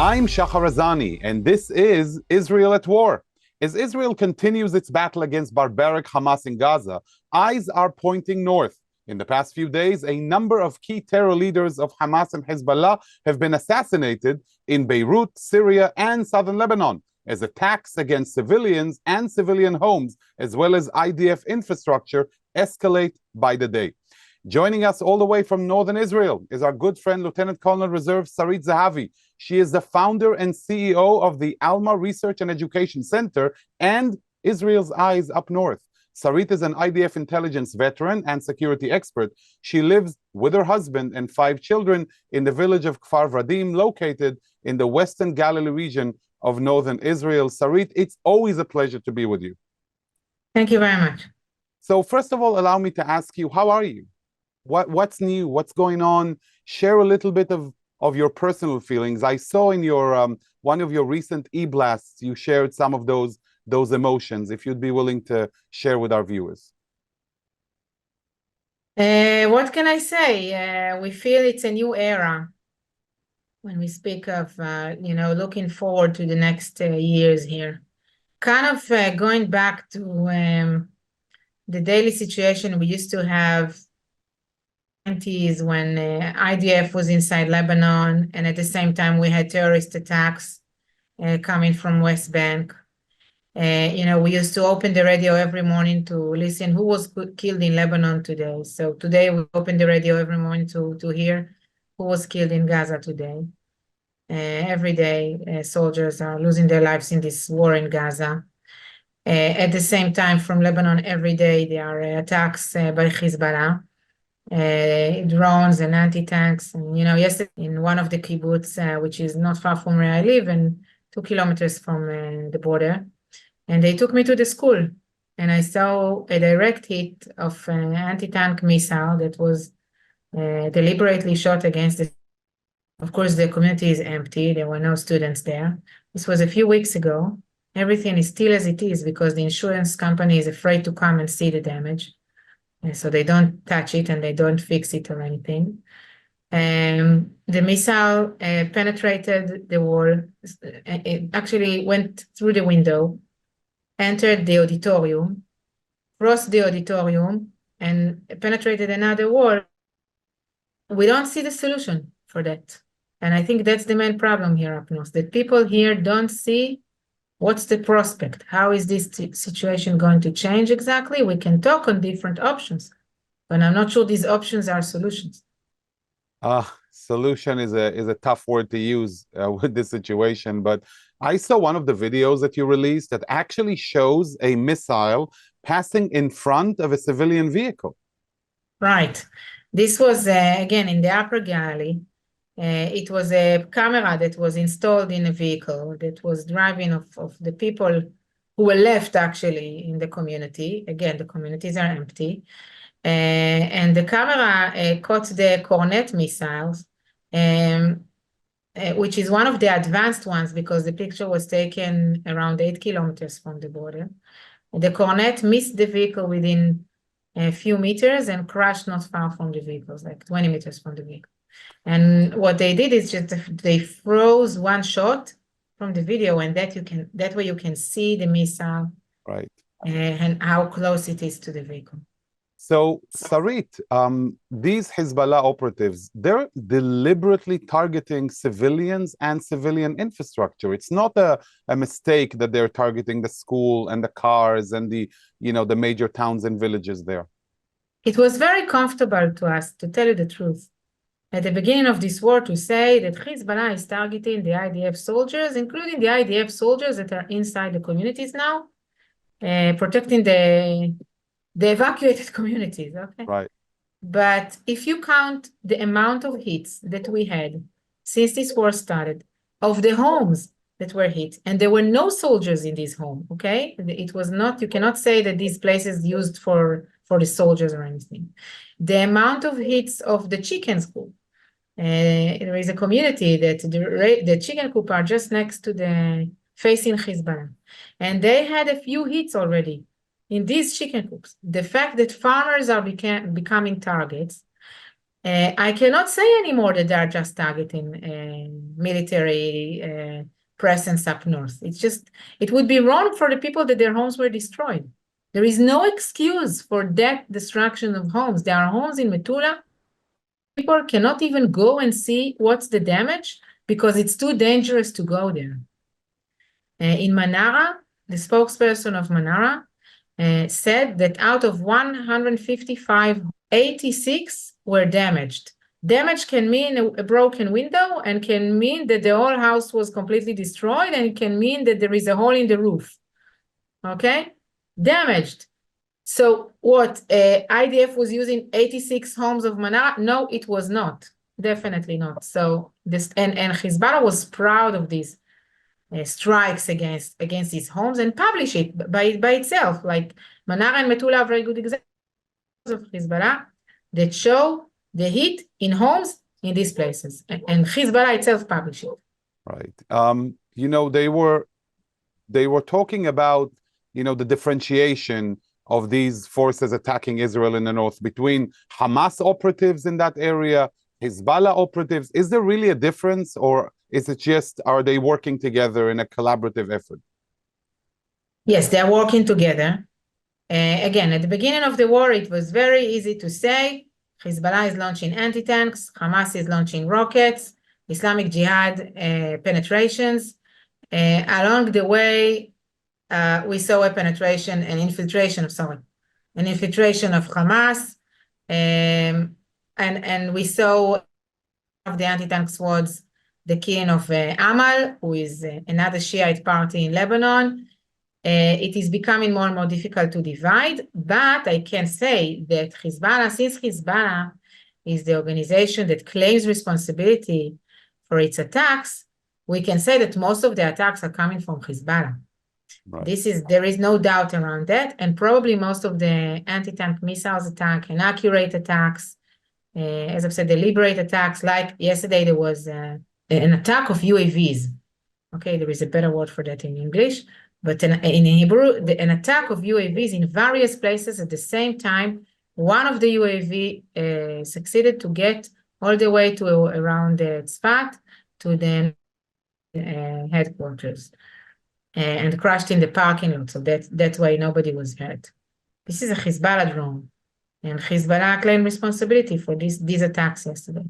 I'm Shahar Azani, and this is Israel at War. As Israel continues its battle against barbaric Hamas in Gaza, eyes are pointing north. In the past few days, a number of key terror leaders of Hamas and Hezbollah have been assassinated in Beirut, Syria, and southern Lebanon, as attacks against civilians and civilian homes, as well as IDF infrastructure, escalate by the day. Joining us all the way from northern Israel is our good friend, Lieutenant Colonel Reserve Sarit Zehavi. She is the founder and CEO of the Alma Research and Education Center and Israel's Eyes Up North. Sarit is an IDF intelligence veteran and security expert. She lives with her husband and 5 children in the village of Kfar Vadim, located in the Western Galilee region of northern Israel. Sarit, it's always a pleasure to be with you. Thank you very much. So first of all, allow me to ask you, how are you? What's new? What's going on? Share a little bit of your personal feelings. I saw in your one of your recent e-blasts, you shared some of those emotions. If you'd be willing to share with our viewers. What can I say? We feel it's a new era when we speak of looking forward to the next years here. Kind of going back to the daily situation we used to have when IDF was inside Lebanon, and at the same time we had terrorist attacks coming from West Bank. We used to open the radio every morning to listen who was killed in Lebanon today. So today we open the radio every morning to hear who was killed in Gaza today. Every day soldiers are losing their lives in this war in Gaza. At the same time, from Lebanon, every day there are attacks by Hezbollah. Drones and anti-tanks, and yesterday in one of the kibbutz, which is not far from where I live and 2 kilometers from the border, and they took me to the school, and I saw a direct hit of an anti-tank missile that was deliberately shot against the. Of course, the community is empty. There were no students there. This was a few weeks ago. Everything is still as it is because the insurance company is afraid to come and see the damage. So they don't touch it and they don't fix it or anything. The missile penetrated the wall. It actually went through the window, entered the auditorium, crossed the auditorium, and penetrated another wall. We don't see the solution for that. And I think that's the main problem here up north, that people here don't see what's the prospect? How is this situation going to change exactly? We can talk on different options, but I'm not sure these options are solutions. Solution is a tough word to use with this situation, but I saw one of the videos that you released that actually shows a missile passing in front of a civilian vehicle. Right. This was, again, in the Upper Galilee. It was a camera that was installed in a vehicle that was driving of the people who were left actually in the community. Again, the communities are empty. And the camera caught the Cornet missiles, which is one of the advanced ones because the picture was taken around 8 kilometers from the border. The Cornet missed the vehicle within a few meters and crashed not far from the vehicles, like 20 meters from the vehicle. And what they did is just they froze one shot from the video, and that way you can see the missile, right, and how close it is to the vehicle. So, Sarit, these Hezbollah operatives, they're deliberately targeting civilians and civilian infrastructure. It's not a mistake that they're targeting the school and the cars and the major towns and villages there. It was very comfortable to us, to tell you the truth, at the beginning of this war, to say that Hezbollah is targeting the IDF soldiers, including the IDF soldiers that are inside the communities now, protecting the evacuated communities, okay? Right. But if you count the amount of hits that we had since this war started, of the homes that were hit, and there were no soldiers in these homes, okay? It was not, you cannot say that these places used for the soldiers or anything. The amount of hits of the chicken coop, there is a community that the chicken coop are just next to the facing Hezbollah, and they had a few hits already in these chicken coops. The fact that farmers are becoming targets I cannot say anymore that they are just targeting military presence up north. It would be wrong for the people that their homes were destroyed. There is no excuse for that destruction of homes. There are homes in Metula. People cannot even go and see what's the damage because it's too dangerous to go there. In Manara, the spokesperson of Manara said that out of 155, 86 were damaged. Damage can mean a broken window and can mean that the whole house was completely destroyed, and it can mean that there is a hole in the roof. Okay? Damaged. So what, IDF was using 86 homes of Manara? No, it was not. Definitely not. So this and Hezbollah was proud of these strikes against these homes and publish it by itself. Like Manara and Metula are very good examples of Hezbollah that show the heat in homes in these places, and Hezbollah itself published it. Right. You know, they were talking about, you know, the differentiation of these forces attacking Israel in the north between Hamas operatives in that area, Hezbollah operatives. Is there really a difference, or is it just, are they working together in a collaborative effort? Yes, they're working together. Again, at the beginning of the war, it was very easy to say Hezbollah is launching anti-tanks, Hamas is launching rockets, Islamic Jihad penetrations. Along the way, we saw an infiltration of Hamas, and we saw of the anti-tank squads the killing of Amal, who is another Shiite party in Lebanon. It is becoming more and more difficult to divide, but I can say that since Hezbollah is the organization that claims responsibility for its attacks, we can say that most of the attacks are coming from Hezbollah. Right. There is no doubt around that, and probably most of the anti-tank missiles attack, inaccurate attacks, as I've said, deliberate attacks, like yesterday there was an attack of UAVs. Okay, there is a better word for that in English, but in Hebrew, an attack of UAVs in various places at the same time. One of the UAV succeeded to get all the way to around Tzfat to the headquarters and crashed in the parking lot. So that's why nobody was hurt. This is a Hezbollah drone, and Hezbollah claimed responsibility for these attacks yesterday.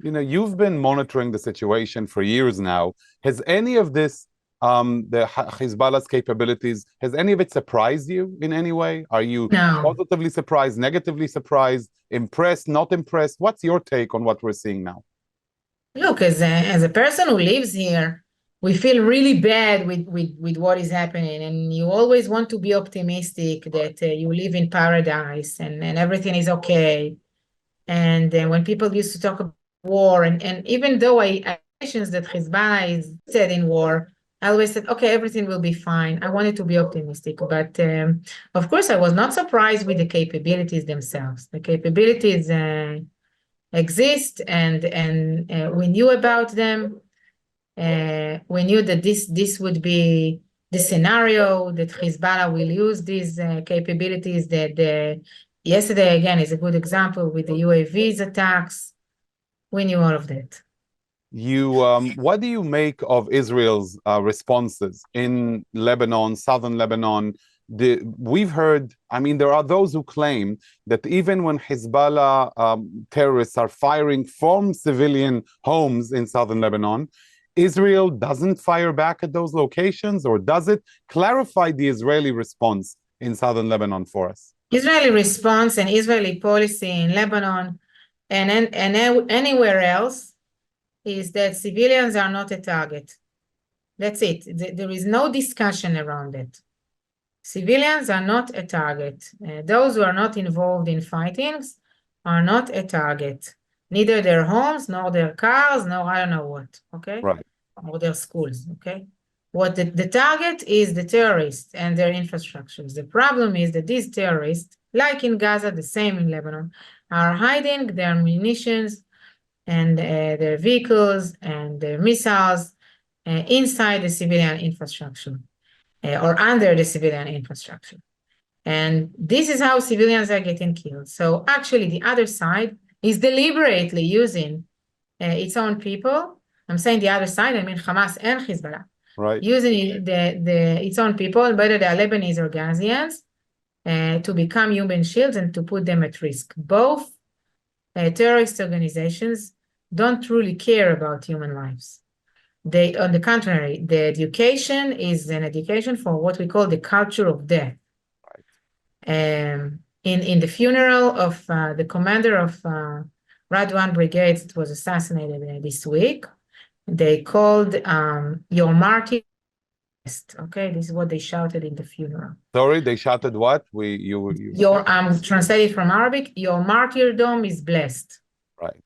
You know, you've been monitoring the situation for years now. Has any of this, the Hezbollah's capabilities, has any of it surprised you in any way? Are you positively surprised, negatively surprised, impressed, not impressed? What's your take on what we're seeing now? Look, as a person who lives here, we feel really bad with what is happening, and you always want to be optimistic that you live in paradise and everything is okay. And when people used to talk about war, and even though I mentioned that Hezbollah is said in war, I always said, okay, everything will be fine. I wanted to be optimistic, but of course I was not surprised with the capabilities themselves. The capabilities exist, and we knew about them. We knew that this would be the scenario, that Hezbollah will use these capabilities. That yesterday again is a good example with the UAVs attacks. We knew all of that. What do you make of Israel's responses in Lebanon, southern Lebanon? We've heard, I mean, there are those who claim that even when Hezbollah terrorists are firing from civilian homes in southern Lebanon, Israel doesn't fire back at those locations, or does it? Clarify the Israeli response in southern Lebanon for us. Israeli response and Israeli policy in Lebanon and anywhere else is that civilians are not a target. That's it. There is no discussion around it. Civilians are not a target. Those who are not involved in fightings are not a target. Neither their homes, nor their cars, nor I don't know what, okay? Right. Or their schools, okay? What the target is the terrorists and their infrastructures. The problem is that these terrorists, like in Gaza, the same in Lebanon, are hiding their munitions and their vehicles and their missiles inside the civilian infrastructure or under the civilian infrastructure. And this is how civilians are getting killed. So actually the other side is deliberately using its own people. I'm saying the other side, I mean Hamas and Hezbollah, Right. using its own people, whether they are Lebanese or Gazians, to become human shields and to put them at risk. Both terrorist organizations don't truly care about human lives. They, on the contrary, the education is an education for what we call the culture of death. In the funeral of the commander of Radwan Brigades that was assassinated this week, they called your martyr blessed. Okay, this is what they shouted in the funeral. Sorry, they shouted what? Your translated from Arabic, your martyrdom is blessed. Right.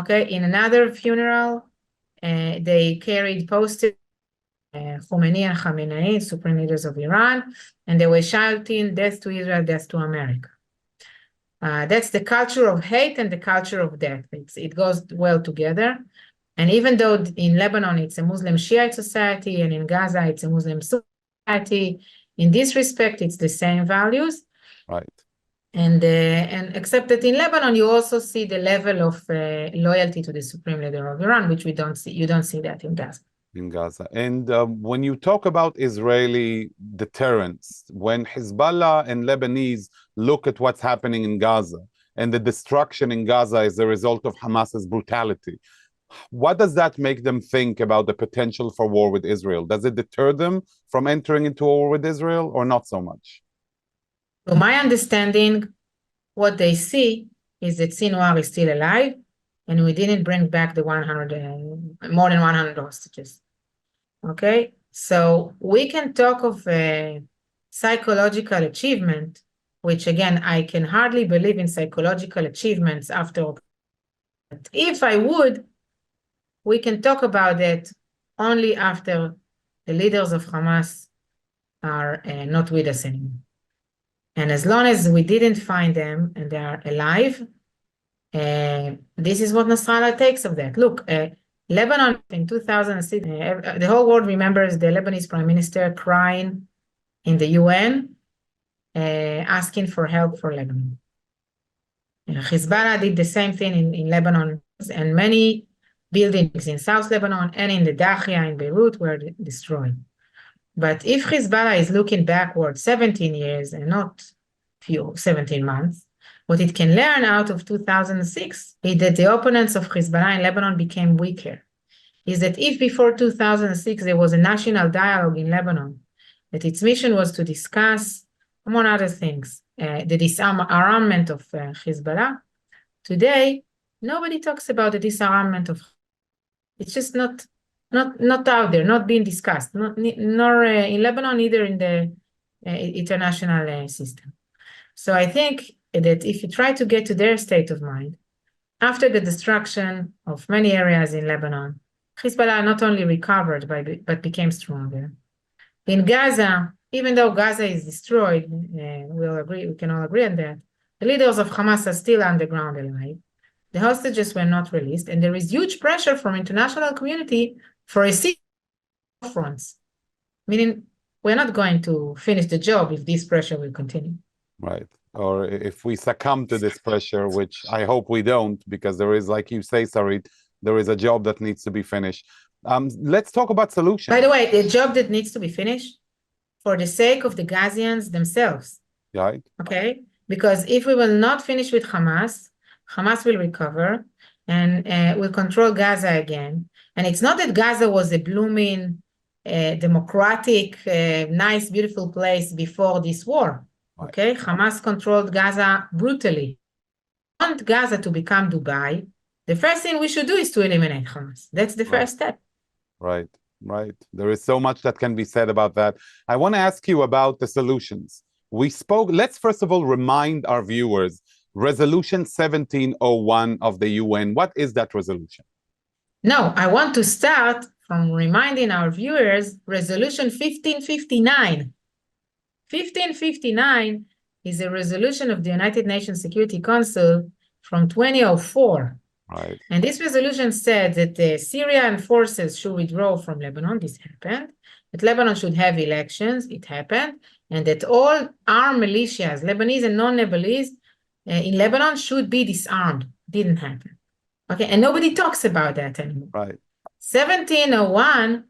Okay, in another funeral, they carried posters, Khomeini and Khamenei, supreme leaders of Iran, and they were shouting, death to Israel, death to America. That's the culture of hate and the culture of death. It goes well together. And even though in Lebanon it's a Muslim Shiite society and in Gaza it's a Muslim society, in this respect it's the same values. Right. And except that in Lebanon you also see the level of loyalty to the supreme leader of Iran, which we don't see. You don't see that in Gaza. In Gaza. And when you talk about Israeli deterrence, when Hezbollah and Lebanese look at what's happening in Gaza and the destruction in Gaza as a result of Hamas's brutality, what does that make them think about the potential for war with Israel? Does it deter them from entering into a war with Israel or not so much? To my understanding, what they see is that Sinwar is still alive and we didn't bring back the more than 100 hostages. Okay, so we can talk of a psychological achievement, which again, I can hardly believe in psychological achievements after. But if I would, we can talk about it only after the leaders of Hamas are not with us anymore. And as long as we didn't find them and they are alive, this is what Nasrallah takes of that. Look, Lebanon in 2006, the whole world remembers the Lebanese prime minister crying in the UN, asking for help for Lebanon. Hezbollah did the same thing in Lebanon, and many buildings in South Lebanon and in the Dahia in Beirut were destroyed. But if Hezbollah is looking backward 17 years and not 17 months, what it can learn out of 2006 is that the opponents of Hezbollah in Lebanon became weaker. Is that if before 2006 there was a national dialogue in Lebanon, that its mission was to discuss, among other things, the disarmament of Hezbollah, today nobody talks about the disarmament of. It's just not out there, not being discussed, nor in Lebanon, neither in the international system. So I think that if you try to get to their state of mind, after the destruction of many areas in Lebanon, Hezbollah not only recovered, but became stronger. In Gaza, even though Gaza is destroyed, we can all agree on that, the leaders of Hamas are still underground alive. The hostages were not released, and there is huge pressure from international community for a ceasefire fronts, meaning we're not going to finish the job if this pressure will continue. Right. Or if we succumb to this pressure, which I hope we don't, because there is, like you say, Sarit, there is a job that needs to be finished. Let's talk about solutions. By the way, the job that needs to be finished for the sake of the Gazians themselves. Right. Okay? Because if we will not finish with Hamas, Hamas will recover and will control Gaza again. And it's not that Gaza was a blooming, democratic, nice, beautiful place before this war. Okay, Hamas controlled Gaza brutally. If we want Gaza to become Dubai, the first thing we should do is to eliminate Hamas. That's the first step. Right, right. There is so much that can be said about that. I want to ask you about the solutions. Let's first of all remind our viewers, Resolution 1701 of the UN. What is that resolution? No, I want to start from reminding our viewers, Resolution 1559. 1559 is a resolution of the United Nations Security Council from 2004. Right. And this resolution said that the Syrian forces should withdraw from Lebanon. This happened. That Lebanon should have elections. It happened. And that all armed militias, Lebanese and non-Lebanese, in Lebanon should be disarmed. Didn't happen. Okay, and nobody talks about that anymore. Right. 1701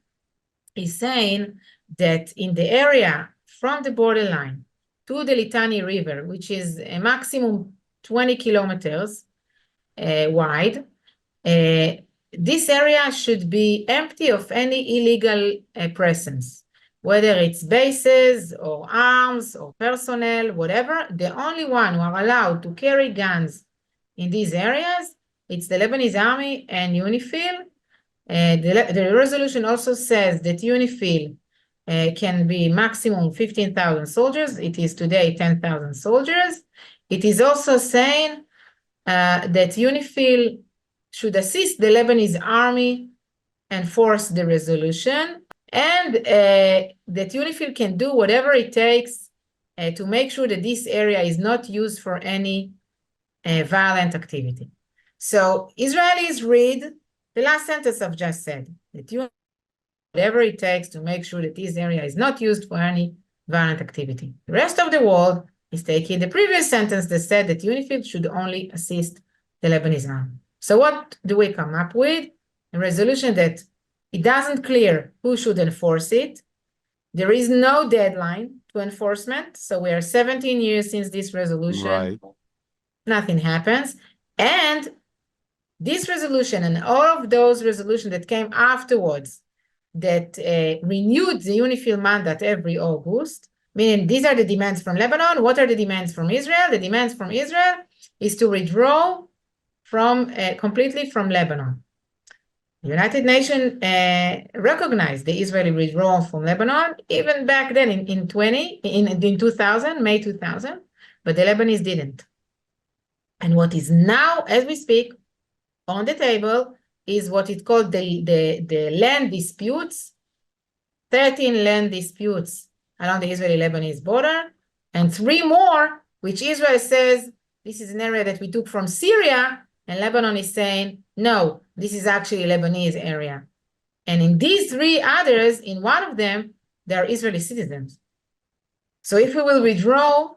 is saying that in the area from the borderline to the Litani River, which is a maximum 20 kilometers wide, this area should be empty of any illegal presence, whether it's bases or arms or personnel, whatever. The only one who are allowed to carry guns in these areas, it's the Lebanese army and UNIFIL. The resolution also says that UNIFIL can be maximum 15,000 soldiers. It is today 10,000 soldiers. It is also saying that UNIFIL should assist the Lebanese army enforce the resolution, and that UNIFIL can do whatever it takes to make sure that this area is not used for any violent activity. So Israelis read the last sentence I've just said, that you whatever it takes to make sure that this area is not used for any violent activity. The rest of the world is taking the previous sentence that said that UNIFIL should only assist the Lebanese army. So what do we come up with? A resolution that it doesn't clear who should enforce it. There is no deadline to enforcement. So we are 17 years since this resolution. Right. Nothing happens. And this resolution and all of those resolutions that came afterwards that renewed the UNIFIL mandate every August, meaning these are the demands from Lebanon. What are the demands from Israel? The demands from Israel is to withdraw from completely from Lebanon. The United Nations recognized the Israeli withdrawal from Lebanon even back then in 2000, May 2000, but the Lebanese didn't. And what is now, as we speak, on the table is what is called the land disputes, 13 land disputes along the Israeli-Lebanese border, and 3 more, which Israel says this is an area that we took from Syria, and Lebanon is saying, no, this is actually a Lebanese area. And in these 3 others, in one of them, there are Israeli citizens. So if we will withdraw,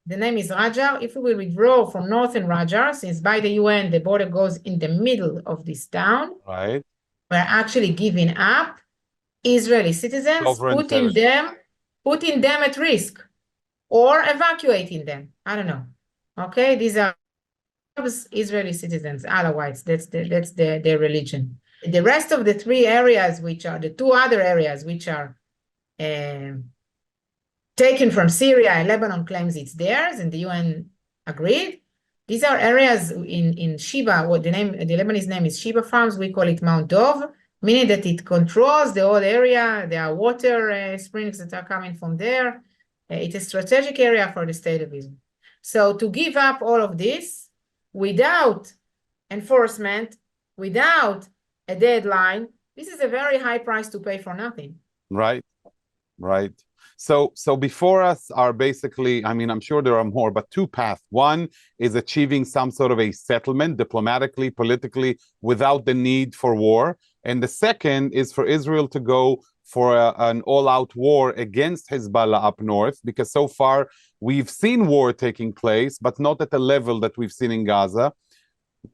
the name is Rajar, if we will withdraw from northern Rajar, since by the UN, the border goes in the middle of this town, Right. we're actually giving up Israeli citizens, putting them at risk or evacuating them. I don't know. Okay, these are Israeli citizens, Alawites. That's their religion. The rest of the 3 areas, which are the 2 other areas, which are taken from Syria, and Lebanon claims it's theirs, and the UN agreed. These are areas in Sheba. What the Lebanese name is Sheba Farms. We call it Mount Dov, meaning that it controls the whole area. There are water springs that are coming from there. It's a strategic area for the state of Israel. So to give up all of this without enforcement, without a deadline, this is a very high price to pay for nothing. Right. Right. So before us are basically, I mean, I'm sure there are more, but 2 paths. One is achieving some sort of a settlement diplomatically, politically, without the need for war. And the second is for Israel to go for an all-out war against Hezbollah up north, because so far we've seen war taking place, but not at the level that we've seen in Gaza.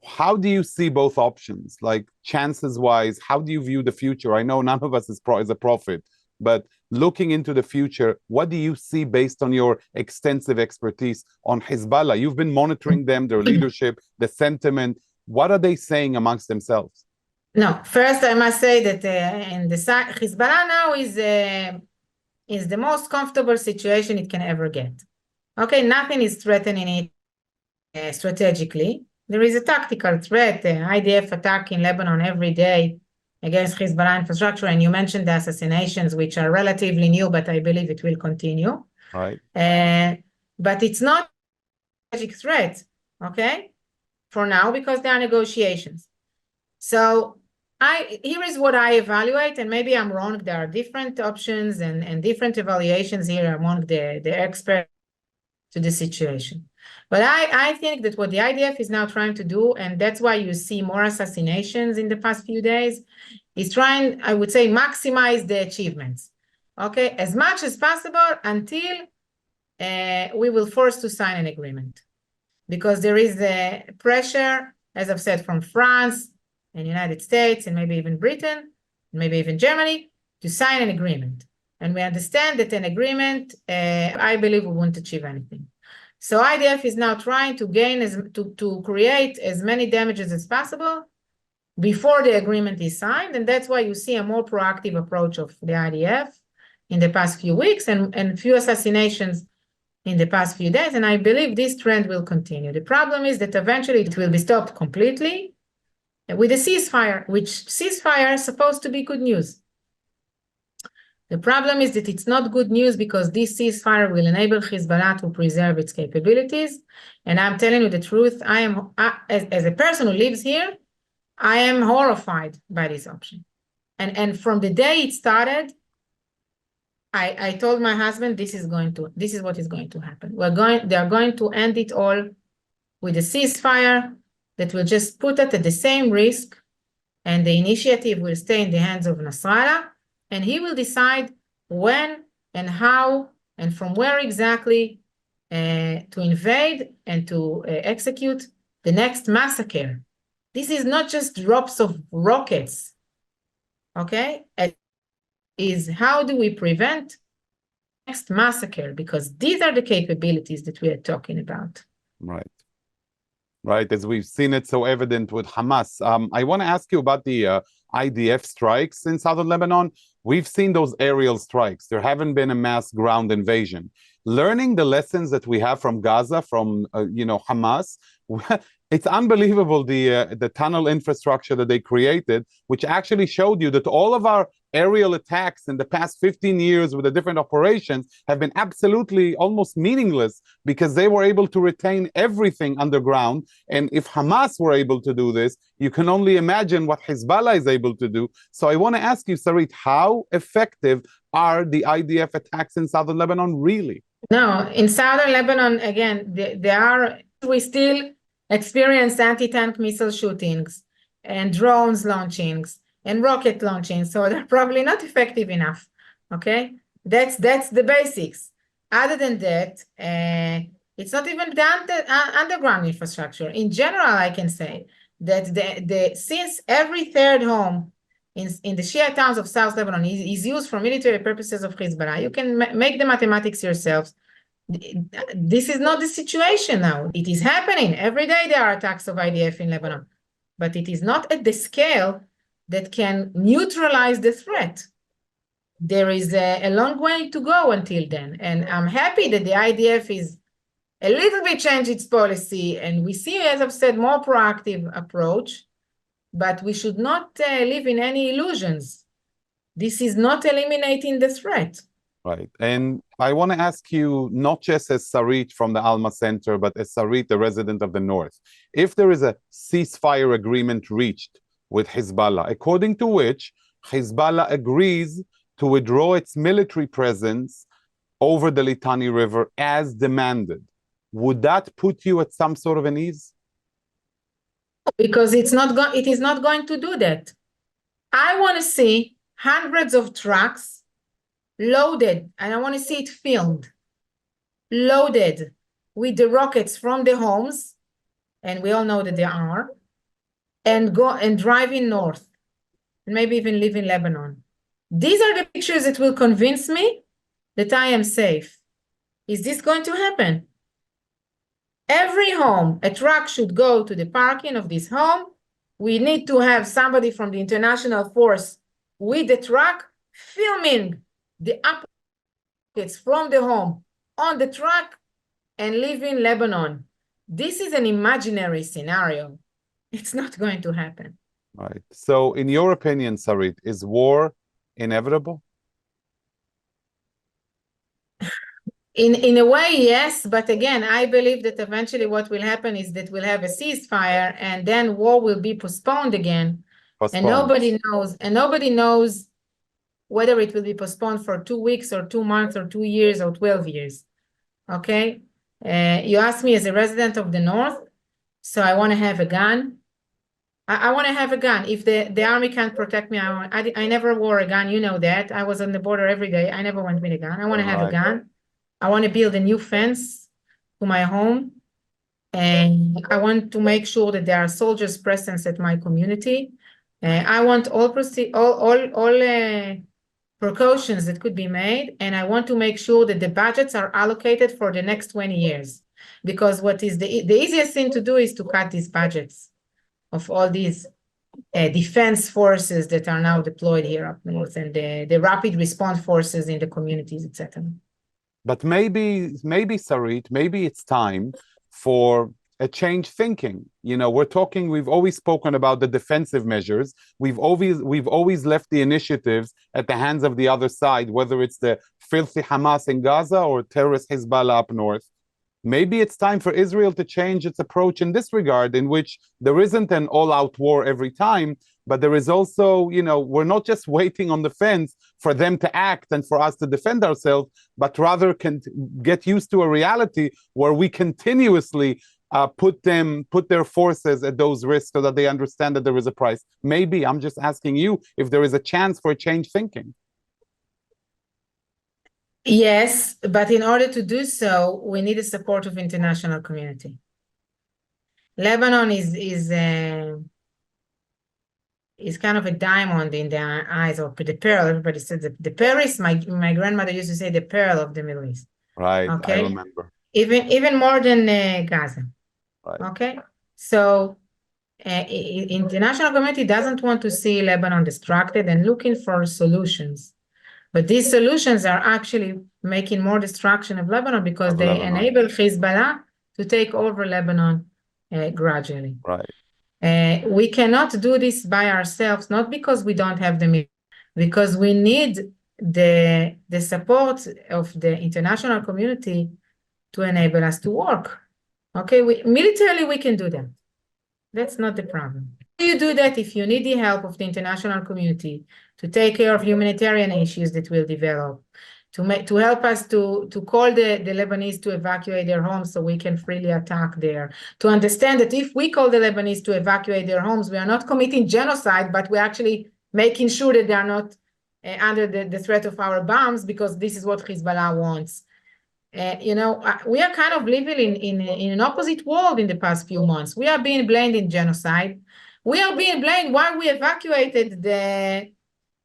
How do you see both options? Like chances-wise, how do you view the future? I know none of us is a prophet, but looking into the future, what do you see based on your extensive expertise on Hezbollah? You've been monitoring them, their leadership, the sentiment. What are they saying amongst themselves? No, first I must say that in the Hezbollah now is the most comfortable situation it can ever get. Okay, nothing is threatening it strategically. There is a tactical threat, IDF attack in Lebanon every day against Hezbollah infrastructure, and you mentioned the assassinations, which are relatively new, but I believe it will continue. Right. But it's not a strategic threat, okay, for now, because there are negotiations. So here is what I evaluate, and maybe I'm wrong. There are different options and different evaluations here among the experts to the situation. But I think that what the IDF is now trying to do, and that's why you see more assassinations in the past few days, is trying, I would say, maximize the achievements, okay, as much as possible until we will force to sign an agreement. Because there is the pressure as I've said, from France and United States and maybe even Britain, maybe even Germany, to sign an agreement. And we understand that an agreement, I believe, we won't achieve anything. So IDF is now trying to to create as many damages as possible before the agreement is signed. And that's why you see a more proactive approach of the IDF in the past few weeks and few assassinations in the past few days. And I believe this trend will continue. The problem is that eventually it will be stopped completely with a ceasefire, which ceasefire is supposed to be good news. The problem is that it's not good news because this ceasefire will enable Hezbollah to preserve its capabilities. And I'm telling you the truth, as a person who lives here, I am horrified by this option. And from the day it started, I told my husband, this is what is going to happen. They are going to end it all with a ceasefire that will just put it at the same risk, and the initiative will stay in the hands of Nasrallah, and he will decide when and how and from where exactly to invade and to execute the next massacre. This is not just drops of rockets, okay? It is how do we prevent next massacre? Because these are the capabilities that we are talking about. Right. Right, as we've seen it so evident with Hamas. I want to ask you about the IDF strikes in southern Lebanon. We've seen those aerial strikes. There haven't been a mass ground invasion. Learning the lessons that we have from Gaza, from Hamas, it's unbelievable the tunnel infrastructure that they created, which actually showed you that all of our aerial attacks in the past 15 years with the different operations have been absolutely almost meaningless because they were able to retain everything underground. And if Hamas were able to do this, you can only imagine what Hezbollah is able to do. So I want to ask you, Sarit, how effective are the IDF attacks in southern Lebanon really? No, in southern Lebanon, again, we still experience anti-tank missile shootings and drones launchings and rocket launching, so they're probably not effective enough, okay? That's the basics. Other than that, it's not even the underground infrastructure. In general, I can say that since every third home in the Shia towns of South Lebanon is used for military purposes of Hezbollah, you can make the mathematics yourselves. This is not the situation now. It is happening. Every day there are attacks of IDF in Lebanon, but it is not at the scale that can neutralize the threat. There is a long way to go until then. And I'm happy that the IDF is a little bit changed its policy. And we see, as I've said, more proactive approach, but we should not live in any illusions. This is not eliminating the threat. Right. And I want to ask you, not just as Sarit from the Alma Center, but as Sarit, the resident of the North, if there is a ceasefire agreement reached with Hezbollah, according to which Hezbollah agrees to withdraw its military presence over the Litani River as demanded, would that put you at some sort of an ease? Because it is not going to do that. I want to see hundreds of trucks loaded, and I want to see it filmed, loaded with the rockets from the homes, and we all know that there are, and go and driving north, and maybe even live in Lebanon. These are the pictures that will convince me that I am safe. Is this going to happen? Every home, a truck should go to the parking of this home. We need to have somebody from the international force with the truck filming the updates from the home on the truck and live in Lebanon. This is an imaginary scenario. It's not going to happen. Right. So in your opinion, Sarit, is war inevitable? In a way, yes, but again, I believe that eventually what will happen is that we'll have a ceasefire and then war will be postponed again. And nobody knows whether it will be postponed for 2 weeks or 2 months or 2 years or 12 years. Okay? You asked me as a resident of the North, so I want to have a gun. I want to have a gun. If the army can't protect me, I never wore a gun. You know that. I was on the border every day. I never went with a gun. I want to have a gun. I want to build a new fence to my home. And I want to make sure that there are soldiers present at my community. I want all precautions that could be made, and I want to make sure that the budgets are allocated for the next 20 years. Because what is the easiest thing to do is to cut these budgets of all these defense forces that are now deployed here up north, and the rapid response forces in the communities, etc. But maybe, Sarit, maybe it's time for a change thinking. You know, we've always spoken about the defensive measures. We've always left the initiatives at the hands of the other side, whether it's the filthy Hamas in Gaza or terrorist Hezbollah up north. Maybe it's time for Israel to change its approach in this regard, in which there isn't an all-out war every time, but there is also, you know, we're not just waiting on the fence for them to act and for us to defend ourselves, but rather can get used to a reality where we continuously put their forces at those risks so that they understand that there is a price. Maybe, I'm just asking you if there is a chance for a change thinking. Yes, but in order to do so, we need the support of international community. Lebanon is kind of a diamond in the eyes of the pearl. Everybody says the pearl is, my grandmother used to say, the pearl of the Middle East. Right, okay? I remember. Even more than Gaza. Right. Okay, so international community doesn't want to see Lebanon distracted and looking for solutions. But these solutions are actually making more destruction of Lebanon because they enable Hezbollah to take over Lebanon gradually. Right. We cannot do this by ourselves, not because we don't have the means, because we need the support of the international community to enable us to work. Okay, militarily we can do that. That's not the problem. You do that if you need the help of the international community to take care of humanitarian issues that will develop, to help us to call the Lebanese to evacuate their homes so we can freely attack there, to understand that if we call the Lebanese to evacuate their homes, we are not committing genocide, but we're actually making sure that they are not under the threat of our bombs, because this is what Hezbollah wants. You know, we are kind of living in an opposite world in the past few months. We are being blamed in genocide. We are being blamed why we evacuated the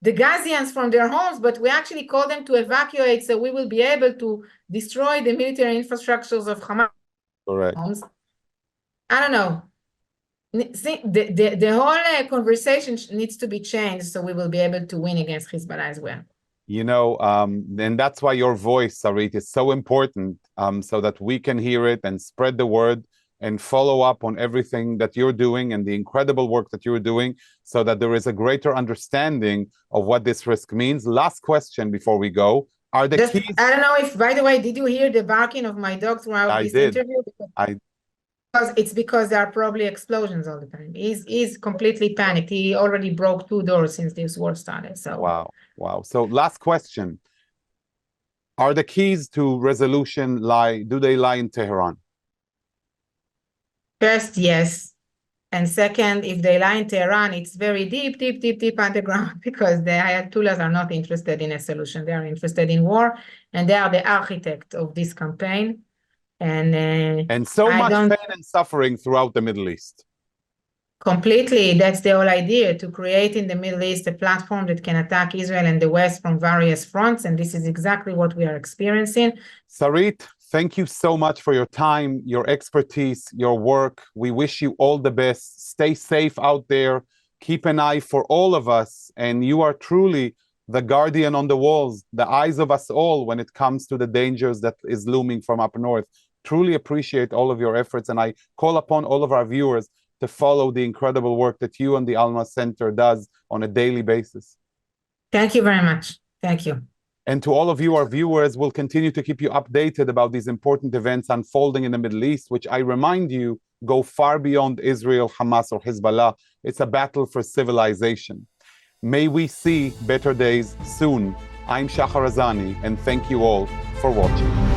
Gazians from their homes, but we actually call them to evacuate so we will be able to destroy the military infrastructures of Hamas. Correct. I don't know. The whole conversation needs to be changed so we will be able to win against Hezbollah as well. You know, and that's why your voice, Sarit, is so important, so that we can hear it and spread the word and follow up on everything that you're doing and the incredible work that you're doing, so that there is a greater understanding of what this risk means. Last question before we go. Are the keys... I don't know if, by the way, did you hear the barking of my dog throughout this interview? Because there are probably explosions all the time. He's completely panicked. He already broke 2 doors since this war started. So wow. So last question. Are the keys to resolution do they lie in Tehran? First, yes. And second, if they lie in Tehran, it's very deep underground, because the Ayatollahs are not interested in a solution. They are interested in war, and they are the architect of this campaign. And so much pain and suffering throughout the Middle East. Completely. That's the whole idea, to create in the Middle East a platform that can attack Israel and the West from various fronts. And this is exactly what we are experiencing. Sarit, thank you so much for your time, your expertise, your work. We wish you all the best. Stay safe out there. Keep an eye for all of us. And you are truly the guardian on the walls, the eyes of us all when it comes to the dangers that is looming from up north. Truly appreciate all of your efforts. And I call upon all of our viewers to follow the incredible work that you and the Alma Center does on a daily basis. Thank you very much. Thank you. And to all of you, our viewers, we'll continue to keep you updated about these important events unfolding in the Middle East, which I remind you, go far beyond Israel, Hamas, or Hezbollah. It's a battle for civilization. May we see better days soon. I'm Shahar Azani, and thank you all for watching.